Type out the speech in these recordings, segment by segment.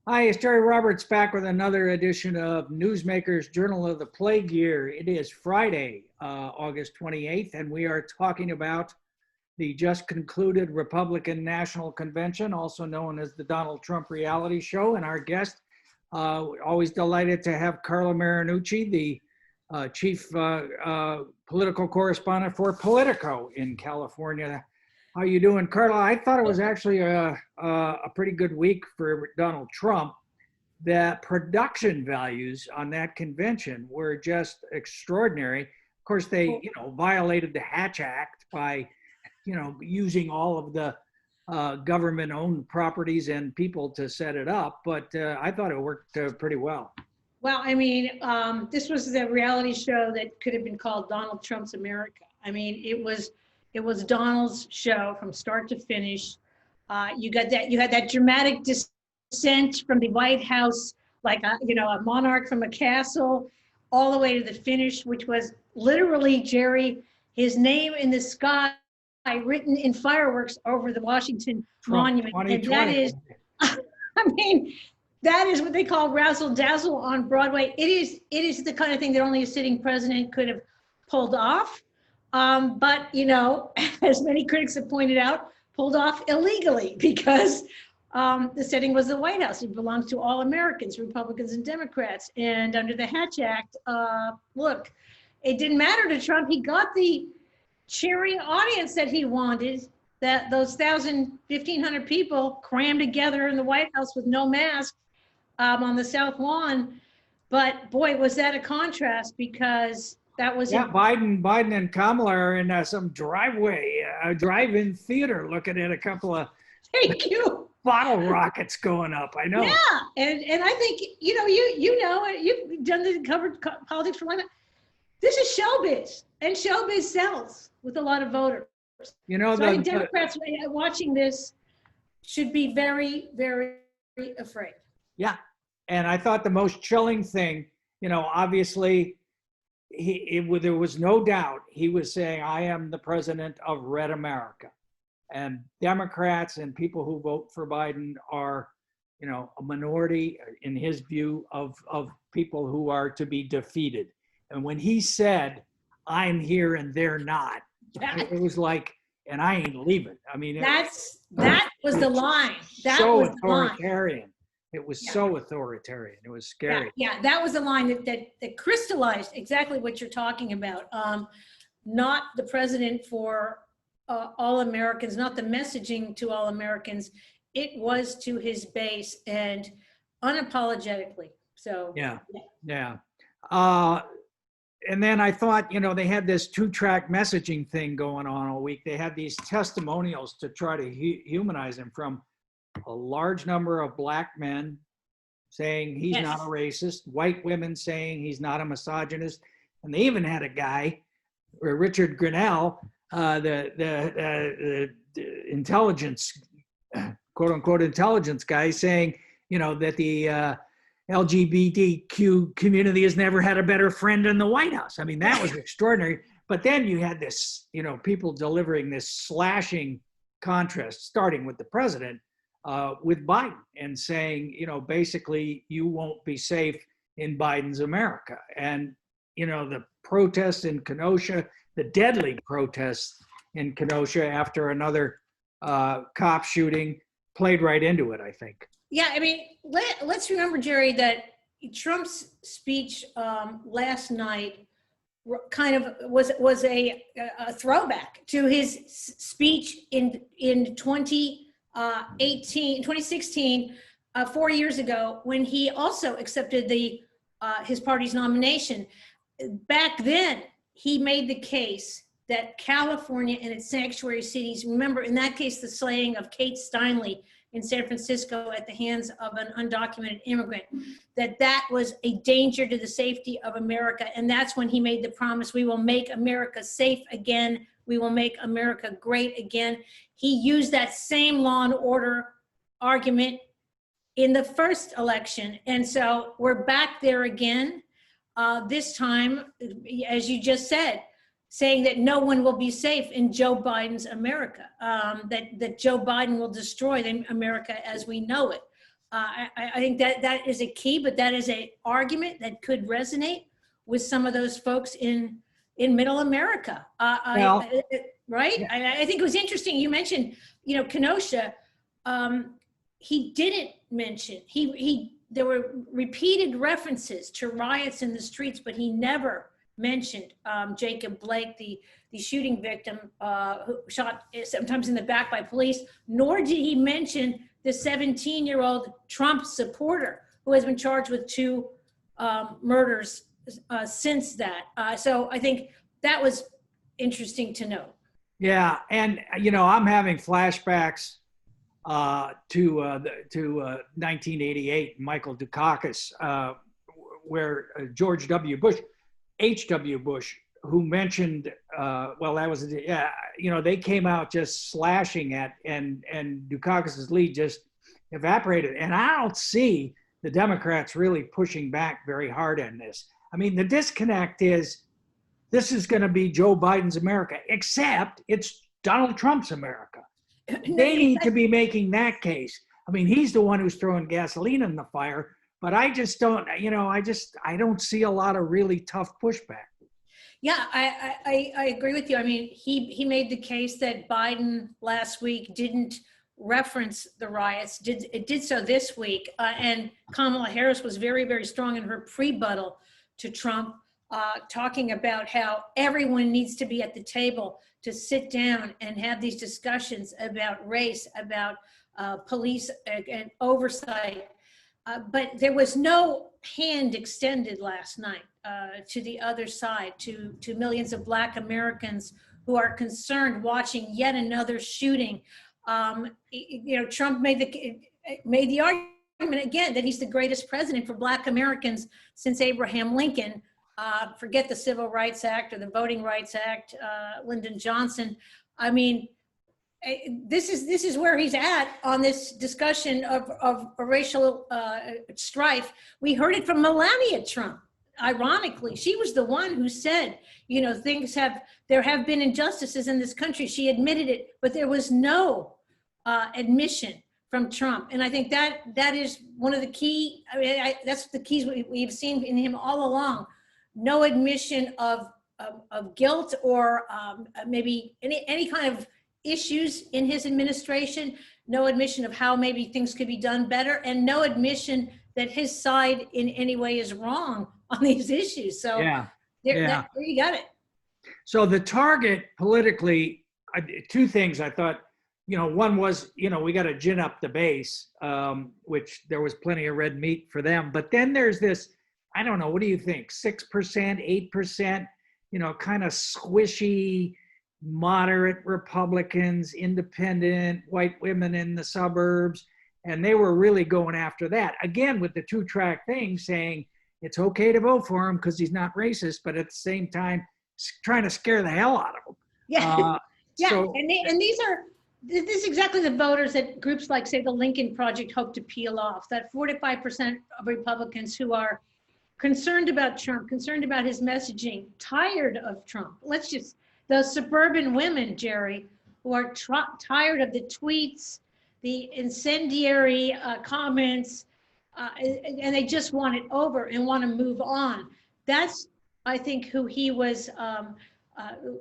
Hi, it's Jerry Roberts back with another edition of Newsmakers Journal of the Plague Year. It is Friday, August 28th, and we are talking about the just concluded Republican National Convention, also known as the Donald Trump reality show. And our guest, always delighted to have Carla Marinucci, the chief political correspondent for Politico in California. How you doing, Carla? I thought it was actually a pretty good week for Donald Trump. The production values on that convention were just extraordinary. Of course, they violated the Hatch Act by using all of the government-owned properties and people to set it up. But I thought it worked pretty well. Well, I mean, this was the reality show that could have been called Donald Trump's America. I mean, it was Donald's show from start to finish. You had that dramatic descent from the White House, like a monarch from a castle, all the way to the finish, which was literally, Jerry, his name in the sky written in fireworks over the Washington Monument. And that is, I mean, that is what they call razzle dazzle on Broadway. It is the kind of thing that only a sitting president could have pulled off. But, as many critics have pointed out, pulled off illegally because the setting was the White House. It belongs to all Americans, Republicans and Democrats. And under the Hatch Act, look, it didn't matter to Trump. He got the cheering audience that he wanted, that those 1,500 people crammed together in the White House with no mask on the South Lawn. But boy, was that a contrast, because that was Biden and Kamala are in some drive-in theater looking at a couple of bottle rockets going up. I know. Yeah, and I think you've done the covered politics for a long time. This is showbiz, and showbiz sells with a lot of voters. So I think Democrats watching this should be very, very afraid. Yeah, and I thought the most chilling thing, obviously, there was no doubt he was saying, I am the president of Red America. And Democrats and people who vote for Biden are, a minority, in his view, of people who are to be defeated. And when he said, I'm here and they're not, it was like, and I ain't leaving. I mean, that was the line. That so was authoritarian. The line. It was so authoritarian. It was scary. Yeah, that was the line that crystallized exactly what you're talking about. Not the president for all Americans, not the messaging to all Americans. It was to his base, and unapologetically. So yeah. And then I thought, they had this two-track messaging thing going on all week. They had these testimonials to try to humanize him, from a large number of black men saying he's not a racist, white women saying he's not a misogynist, and they even had a guy, Richard Grinnell, the intelligence, quote unquote intelligence guy, saying that the LGBTQ community has never had a better friend in the White House. I mean, that was extraordinary. But then you had this, people delivering this slashing contrast, starting with the president, with Biden, and saying, basically, you won't be safe in Biden's America. And, the protests in Kenosha, the deadly protests in Kenosha after another cop shooting, played right into it, I think. Yeah, I mean, let's remember, Jerry, that Trump's speech last night kind of was a throwback to his speech in 2016, 4 years ago, when he also accepted his party's nomination. Back then, he made the case that California and its sanctuary cities, remember in that case, the slaying of Kate Steinle in San Francisco at the hands of an undocumented immigrant, that was a danger to the safety of America. And that's when he made the promise, we will make America safe again. We will make America great again. He used that same law and order argument in the first election. And so we're back there again. This time, as you just said, saying that no one will be safe in Joe Biden's America, that Joe Biden will destroy America as we know it. I think that is a key, but that is an argument that could resonate with some of those folks in middle America. Well, Right? yeah, I think it was interesting. You mentioned, Kenosha. He didn't mention, there were repeated references to riots in the streets, but he never mentioned Jacob Blake, the shooting victim who shot sometimes in the back by police, nor did he mention the 17-year-old Trump supporter who has been charged with 2 murders since that. So I think that was interesting to know. yeah, and I'm having flashbacks to 1988, Michael Dukakis, where George W. Bush, H.W. Bush, who mentioned, well, that was, they came out just slashing at, and Dukakis's lead just evaporated. And I don't see the Democrats really pushing back very hard on this. I mean, the disconnect is this is going to be Joe Biden's America, except it's Donald Trump's America. They need to be making that case. I mean, he's the one who's throwing gasoline in the fire, but I just don't, I don't see a lot of really tough pushback. Yeah, I agree with you. I mean, he made the case that Biden last week didn't reference the riots. It did so this week. And Kamala Harris was very, very strong in her pre-buttal to Trump, talking about how everyone needs to be at the table to sit down and have these discussions about race, about police and oversight. But there was no hand extended last night to the other side, to millions of Black Americans who are concerned watching yet another shooting. Trump made the argument again that he's the greatest president for Black Americans since Abraham Lincoln. Forget the Civil Rights Act or the Voting Rights Act, Lyndon Johnson. I mean, this is where he's at on this discussion of racial strife. We heard it from Melania Trump. Ironically, she was the one who said, there have been injustices in this country. She admitted it, but there was no admission from Trump. And I think that is one of the key, that's the keys we've seen in him all along. No admission of guilt or maybe any kind of issues in his administration, no admission of how maybe things could be done better, and no admission that his side in any way is wrong on these issues. So there you got it. So the target politically, 2 things I thought, one was, we got to gin up the base, which there was plenty of red meat for them. But then there's this, I don't know, what do you think? 6%, 8%, kind of squishy, moderate Republicans, independent, white women in the suburbs. And they were really going after that. Again, with the 2-track thing saying it's okay to vote for him because he's not racist, but at the same time, trying to scare the hell out of him. Yeah. This is exactly the voters that groups like, say, the Lincoln Project hope to peel off, that 4 to 5% of Republicans who are concerned about Trump, concerned about his messaging, tired of Trump. Those suburban women, Jerry, who are tired of the tweets, the incendiary comments, and they just want it over and want to move on. That's, I think, who he was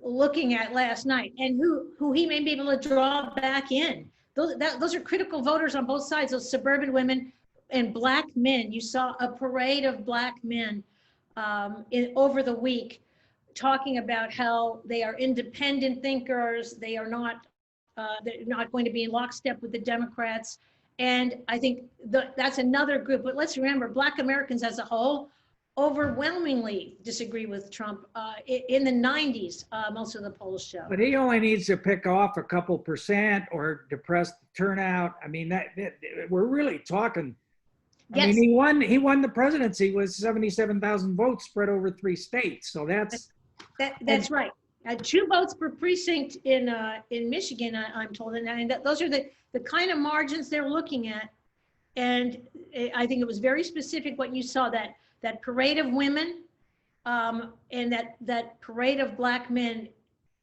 looking at last night, and who he may be able to draw back in. Those are critical voters on both sides, those suburban women and Black men. You saw a parade of Black men over the week talking about how they are independent thinkers. They're not going to be in lockstep with the Democrats. And I think that's another group. But let's remember, Black Americans as a whole overwhelmingly disagree with Trump. In the 90s, most of the polls show. But he only needs to pick off a couple percent or depress the turnout. I mean, we're really talking. I mean, he won the presidency with 77,000 votes spread over 3 states. So that's right. 2 votes per precinct in Michigan, I'm told, and those are the kind of margins they're looking at. And I think it was very specific what you saw, that parade of women and that parade of Black men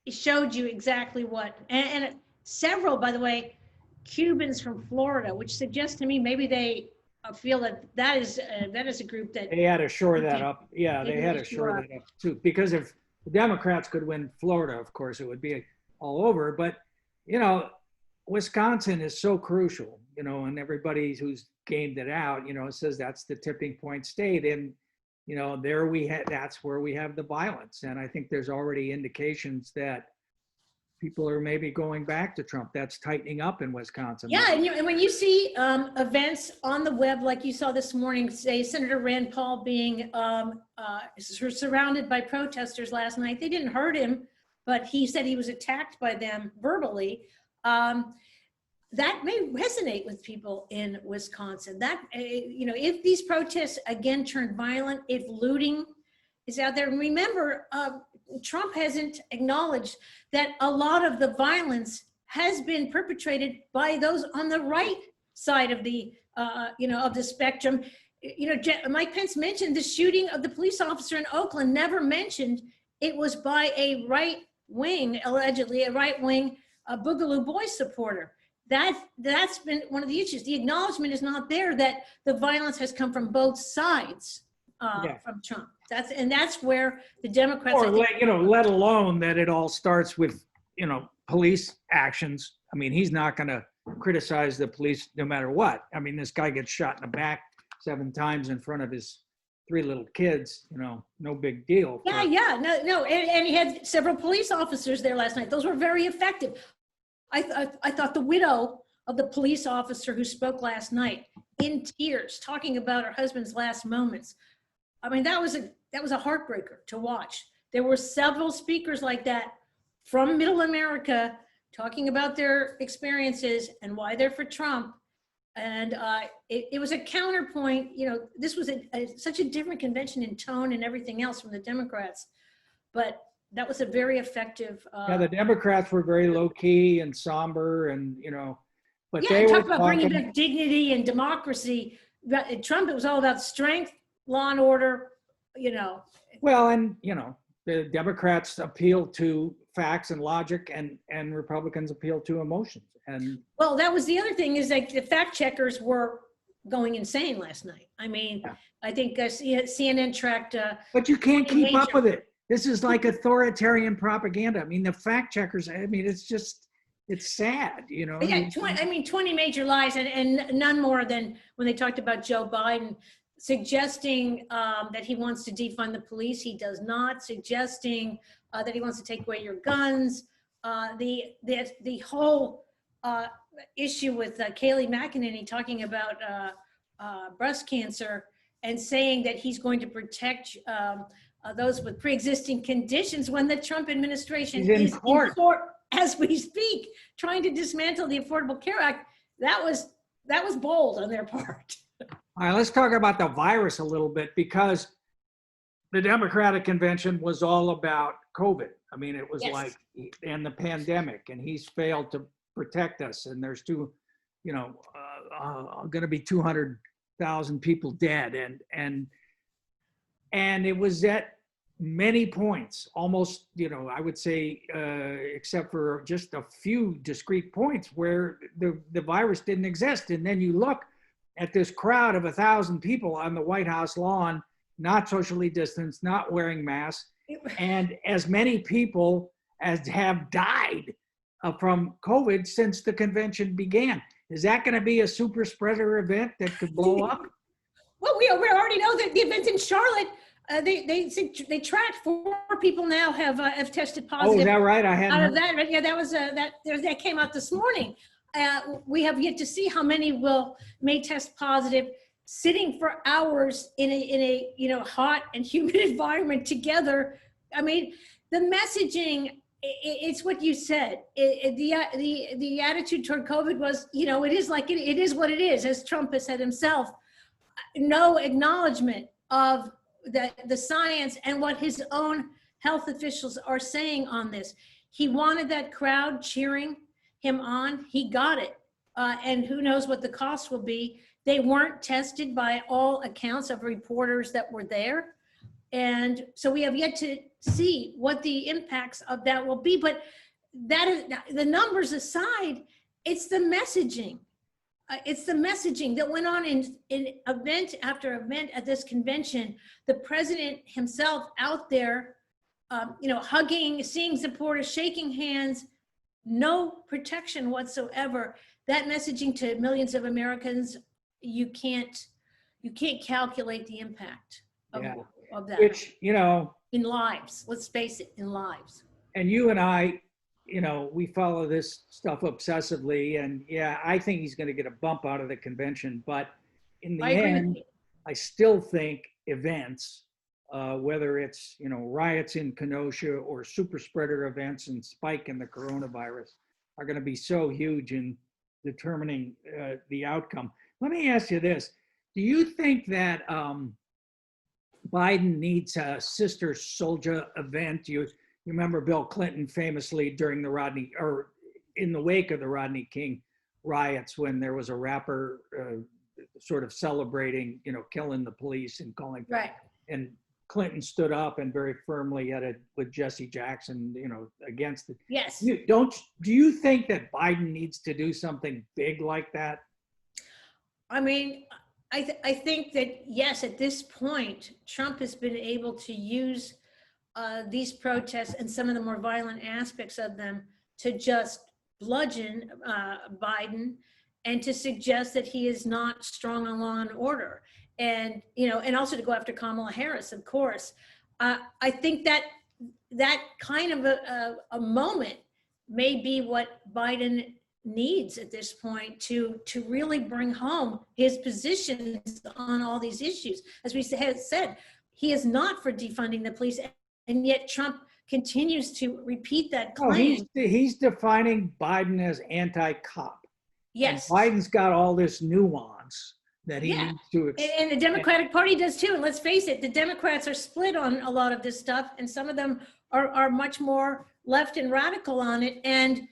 showed you exactly what. And several, by the way, Cubans from Florida, which suggests to me maybe they feel that is a group that They had to shore that up. Yeah, they they had really to shore shore up. that up too. Because if the Democrats could win Florida, of course, it would be all over. But, you know, Wisconsin is so crucial, you know, and everybody who's gamed it out, you know, says that's the tipping point state. And, you know, there we had, that's where we have the violence. And I think there's already indications that people are maybe going back to Trump. That's tightening up in Wisconsin. Yeah, and when you see events on the web, like you saw this morning, say Senator Rand Paul being surrounded by protesters last night, they didn't hurt him, but he said he was attacked by them verbally. That may resonate with people in Wisconsin. That, you know, if these protests again turn violent, if looting is out there, and remember, Trump hasn't acknowledged that a lot of the violence has been perpetrated by those on the right side of the, you know, of the spectrum. You know, Mike Pence mentioned the shooting of the police officer in Oakland, never mentioned it was by a right wing, allegedly a right wing Boogaloo Boys supporter. That's been one of the issues. The acknowledgement is not there that the violence has come from both sides from Trump. That's where the Democrats, or you know, let alone that it all starts with, you know, police actions. I mean, he's not going to criticize the police no matter what. I mean, this guy gets shot in the back 7 times in front of his 3 little kids, you know, no big deal. Yeah, no. And he had several police officers there last night. Those were very effective. I thought the widow of the police officer who spoke last night in tears, talking about her husband's last moments. I mean, that was a heartbreaker to watch. There were several speakers like that from Middle America talking about their experiences and why they're for Trump. And it was a counterpoint. You know, this was such a different convention in tone and everything else from the Democrats, but that was a very effective. Yeah, the Democrats were very low key and somber, and you know, but yeah, they were talk about bringing back dignity and democracy. Trump, it was all about strength, law and order. You know. Well, and you know, the Democrats appeal to facts and logic, and Republicans appeal to emotions. And well, that was the other thing, is like the fact checkers were going insane last night. I mean, yeah. I think CNN tracked. But you can't keep up with it. This is like authoritarian propaganda. I mean, the fact checkers, I mean, it's just, it's sad, you know? Yeah, 20 major lies, and none more than when they talked about Joe Biden suggesting that he wants to defund the police. He does not. Suggesting that he wants to take away your guns. The whole issue with Kayleigh McEnany talking about breast cancer and saying that he's going to protect those with pre-existing conditions, when the Trump administration is in court as we speak, trying to dismantle the Affordable Care Act. That was bold on their part. All right, let's talk about the virus a little bit, because the Democratic convention was all about COVID. I mean, it was like, and the pandemic, and he's failed to protect us. And there's going to be 200,000 people dead. And it was at many points, almost, you know, I would say, except for just a few discrete points where the virus didn't exist. And then you look at this crowd of 1,000 people on the White House lawn, not socially distanced, not wearing masks, and as many people as have died from COVID since the convention began. Is that going to be a super spreader event that could blow up? Well, we already know that the event in Charlotte, they tracked 4 people now have tested positive. Oh, is that right? I hadn't out of that. Yeah, that was that came out this morning. We have yet to see how many may test positive, sitting for hours in a you know, hot and humid environment together. I mean, the messaging, it's what you said. The attitude toward COVID was, you know, it is like it is what it is, as Trump has said himself. No acknowledgement of the science and what his own health officials are saying on this. He wanted that crowd cheering him on. He got it. And who knows what the cost will be. They weren't tested by all accounts of reporters that were there. And so we have yet to see what the impacts of that will be. But that is, the numbers aside, it's the messaging. It's the messaging that went on in event after event at this convention. The president himself out there, hugging, seeing supporters, shaking hands, no protection whatsoever. That messaging to millions of Americans, you can't calculate the impact of that. Which, in lives, let's face it, in lives. And you and I, we follow this stuff obsessively, and I think he's going to get a bump out of the convention. But in the end, I still think events, whether it's riots in Kenosha or super spreader events and spike in the coronavirus, are going to be so huge in determining the outcome. Let me ask you this: do you think that Biden needs a sister soldier event? You remember Bill Clinton famously during in the wake of the Rodney King riots, when there was a rapper sort of celebrating, killing the police and calling. Right. And Clinton stood up and very firmly headed with Jesse Jackson, against it. Yes. Do you think that Biden needs to do something big like that? I mean, I think that, yes, at this point, Trump has been able to use these protests and some of the more violent aspects of them to just bludgeon Biden and to suggest that he is not strong on law and order. And, and also to go after Kamala Harris, of course. I think that kind of a moment may be what Biden needs at this point to really bring home his positions on all these issues. As we have said, he is not for defunding the police, and yet Trump continues to repeat that claim. Oh, he's defining Biden as anti-cop. Yes. And Biden's got all this nuance that he needs to. And the Democratic Party does too. And let's face it, the Democrats are split on a lot of this stuff, and some of them are much more left and radical on it. And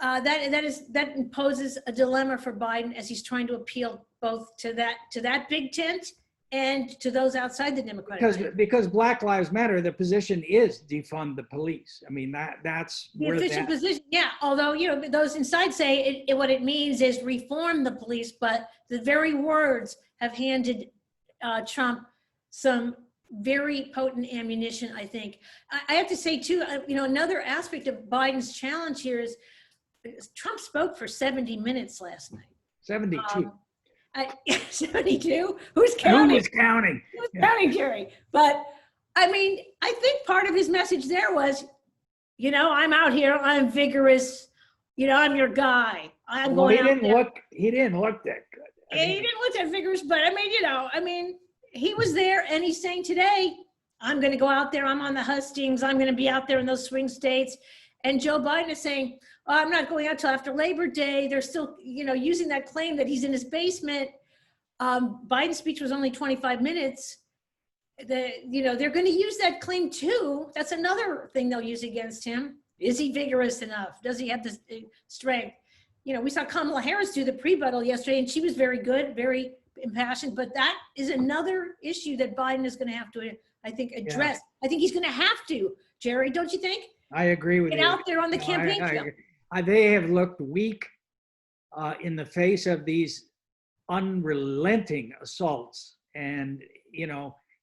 that imposes a dilemma for Biden as he's trying to appeal both to that big tent and to those outside the Democratic Party. Because Black Lives Matter, the position is defund the police. I mean, that's the official position. Yeah, although those inside say what it means is reform the police, but the very words have handed Trump some very potent ammunition, I think. I have to say too, another aspect of Biden's challenge here is Trump spoke for 70 minutes last night. 72. 72? Who's counting? Who was counting? Who's counting, Jerry? But I mean, I think part of his message there was, I'm out here, I'm vigorous, I'm your guy. I'm going out there. He didn't look that good. He didn't look that vigorous, but he was there, and he's saying today, I'm going to go out there, I'm on the hustings, I'm going to be out there in those swing states. And Joe Biden is saying, I'm not going out till after Labor Day. They're still, using that claim that he's in his basement. Biden's speech was only 25 minutes. They're going to use that claim too. That's another thing they'll use against him. Is he vigorous enough? Does he have the strength? We saw Kamala Harris do the pre-buttal yesterday, and she was very good, very impassioned. But that is another issue that Biden is going to have to, I think, address. Yeah. I think he's going to have to, Jerry, don't you think? I agree with you. Get out there on the campaign trail. They have looked weak in the face of these unrelenting assaults. And,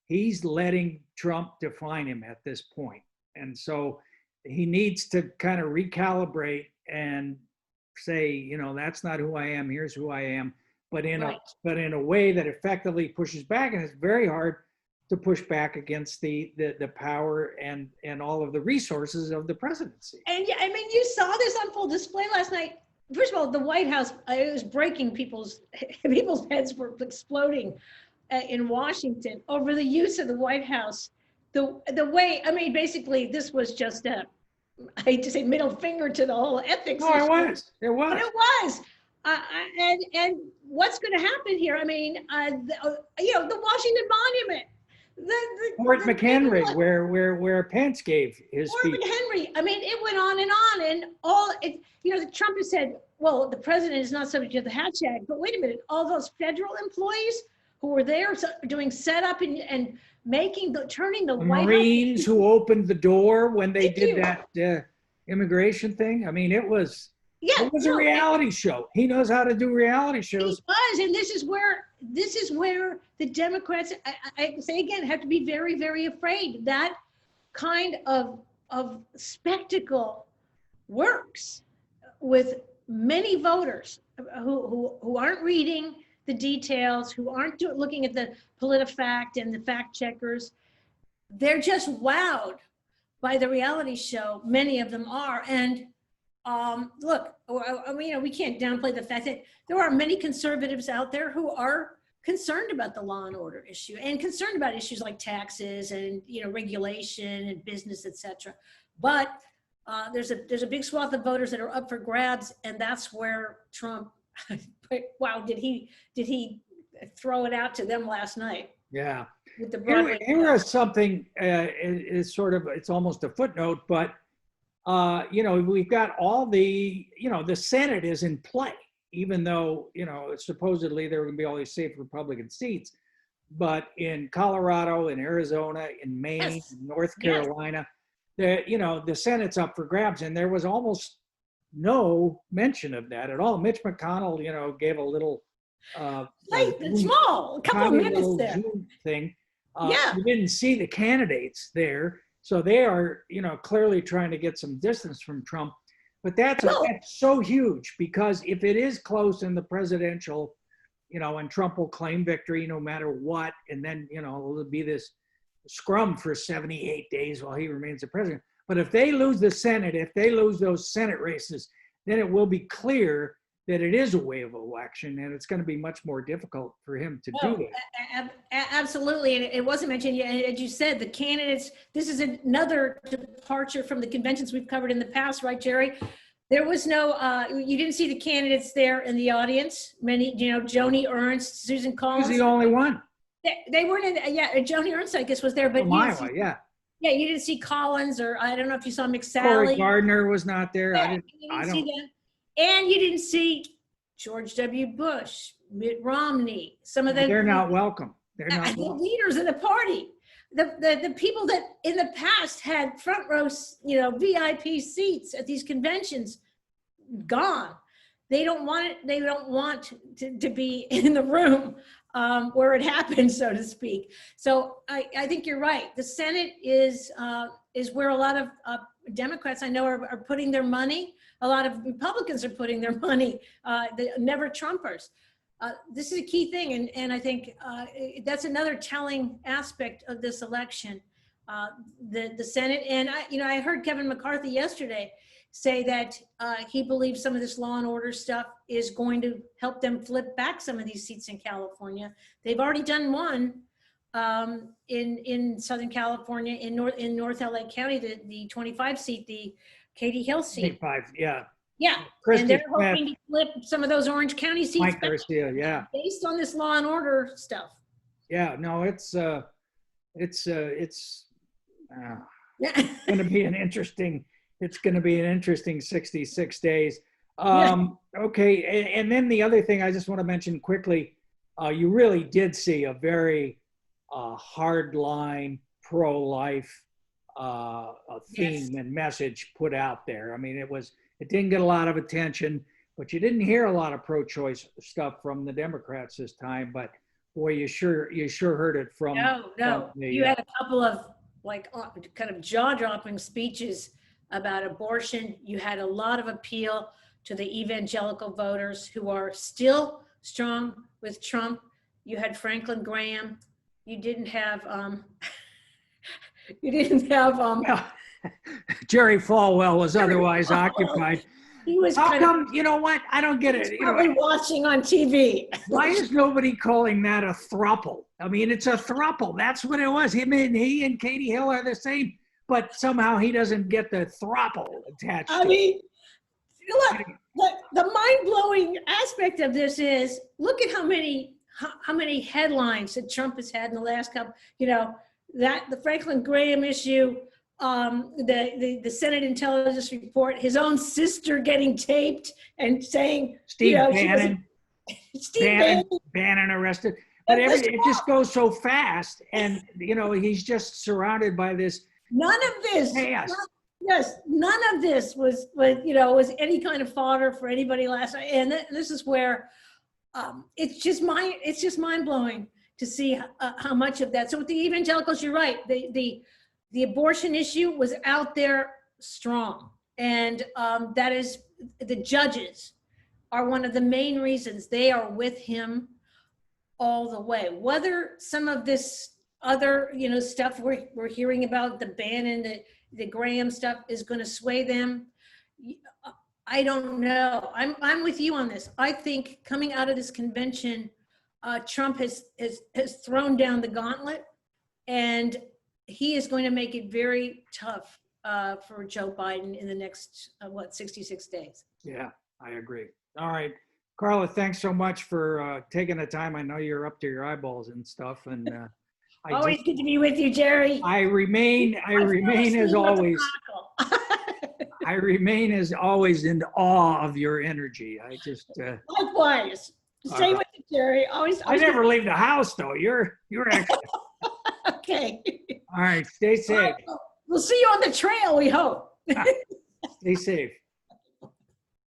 he's letting Trump define him at this point. And so he needs to kind of recalibrate and say, that's not who I am. Here's who I am. But in a way that effectively pushes back. And it's very hard to push back against the power and all of the resources of the presidency. And you saw this on full display last night. First of all, the White House, it was breaking people's heads were exploding in Washington over the use of the White House. The way, basically this was just I hate to say middle finger to the whole ethics. No, it was. But it was. And what's going to happen here? The Washington Monument. Fort McHenry, where Pence gave his speech. Fort McHenry. It went on, and all it. Trump has said, well, the president is not subject to the Hatch Act, but wait a minute, all those federal employees who were there doing setup and turning the White House. Marines who opened the door when they did that immigration thing. It was. Yeah, It was a reality show. He knows how to do reality shows. He was, and this is where the Democrats, I say again, have to be very, very afraid. That kind of spectacle works with many voters who aren't reading the details, who aren't looking at the PolitiFact and the fact checkers. They're just wowed by the reality show. Many of them are, and look, I mean, we can't downplay the fact that there are many conservatives out there who are concerned about the law and order issue and concerned about issues like taxes and regulation and business, etc. But there's a big swath of voters that are up for grabs, and that's where Trump. Wow, did he throw it out to them last night? Yeah. With the here is something. It's almost a footnote, but. We've got all the Senate is in play, even though, supposedly there are going to be all these safe Republican seats. But in Colorado, in Arizona, in Maine, yes. in North Carolina, the Senate's up for grabs. And there was almost no mention of that at all. Mitch McConnell, gave a little small, a couple of minutes there thing. Yeah. You didn't see the candidates there. So they are, clearly trying to get some distance from Trump. But that's so huge, because if it is close in the presidential, and Trump will claim victory no matter what, and then, it'll be this scrum for 78 days while he remains the president. But if they lose the Senate, if they lose those Senate races, then it will be clear that it is a wave election, and it's going to be much more difficult for him to do that. Absolutely, and it wasn't mentioned yet. As you said, the candidates, this is another departure from the conventions we've covered in the past, right, Jerry? There was no, you didn't see the candidates there in the audience. Many, Joni Ernst, Susan Collins. He was the only one. They weren't in, Joni Ernst, I guess, was there, but Iowa, yeah. Yeah, you didn't see Collins, or I don't know if you saw McSally. Cory Gardner was not there. Yeah, I didn't see that. And you didn't see George W. Bush, Mitt Romney, some of the— They're not welcome. They're not welcome. Leaders of the party. The people that in the past had front row, VIP seats at these conventions, gone. They don't want it. They don't want to be in the room where it happened, so to speak. So I think you're right. The Senate is where a lot of Democrats I know are putting their money. A lot of Republicans are putting their money, the never Trumpers. This is a key thing, and I think that's another telling aspect of this election. The Senate, and I heard Kevin McCarthy yesterday say that he believes some of this law and order stuff is going to help them flip back some of these seats in California. They've already done one in Southern California, in North LA County, the 25 seat, the Katie Hill seat. 25, yeah. Yeah, and they're hoping to flip some of those Orange County seats Mike Garcia, yeah. Based on this law and order stuff. Yeah, no, it's going to be an interesting. It's going to be an interesting 66 days. Okay, and then the other thing I just want to mention quickly, you really did see a very hardline pro-life theme and message put out there. I mean, it didn't get a lot of attention, but you didn't hear a lot of pro-choice stuff from the Democrats this time. But boy, you sure heard it from. No. You had a couple of kind of jaw-dropping speeches about abortion. You had a lot of appeal to the evangelical voters who are still strong with Trump. You had Franklin Graham. You didn't have Jerry Falwell was otherwise occupied. He was How come, you know what? I don't get it. Probably watching on TV. Why is nobody calling that a throuple? I mean, it's a throuple. That's what it was. He and Katie Hill are the same, but somehow he doesn't get the throuple attached. I mean, look, the mind-blowing aspect of this is, look at how many headlines that Trump has had in the last couple, that the Franklin Graham issue, the Senate intelligence report, his own sister getting taped and saying Bannon arrested, but it just goes so fast, and he's just surrounded by this. None of this. Chaos. Yes, none of this was any kind of fodder for anybody last night. And this is where it's just mind blowing to see how much of that. So with the evangelicals, you're right. The abortion issue was out there strong, and that is, the judges are one of the main reasons they are with him all the way. Whether some of this other stuff we're hearing about, the Bannon, the Graham stuff, is going to sway them, I don't know. I'm with you on this. I think coming out of this convention, Trump has thrown down the gauntlet, and he is going to make it very tough for Joe Biden in the next 66 days. Yeah, I agree. All right, Carla, thanks so much for taking the time. I know you're up to your eyeballs and stuff, and always good to be with you, Jerry. I remain as always. I remain as always in awe of your energy. I just likewise. Same with you, Jerry. I never leave the house though. You're excellent. Okay. All right. Stay safe. We'll see you on the trail, we hope. Stay safe.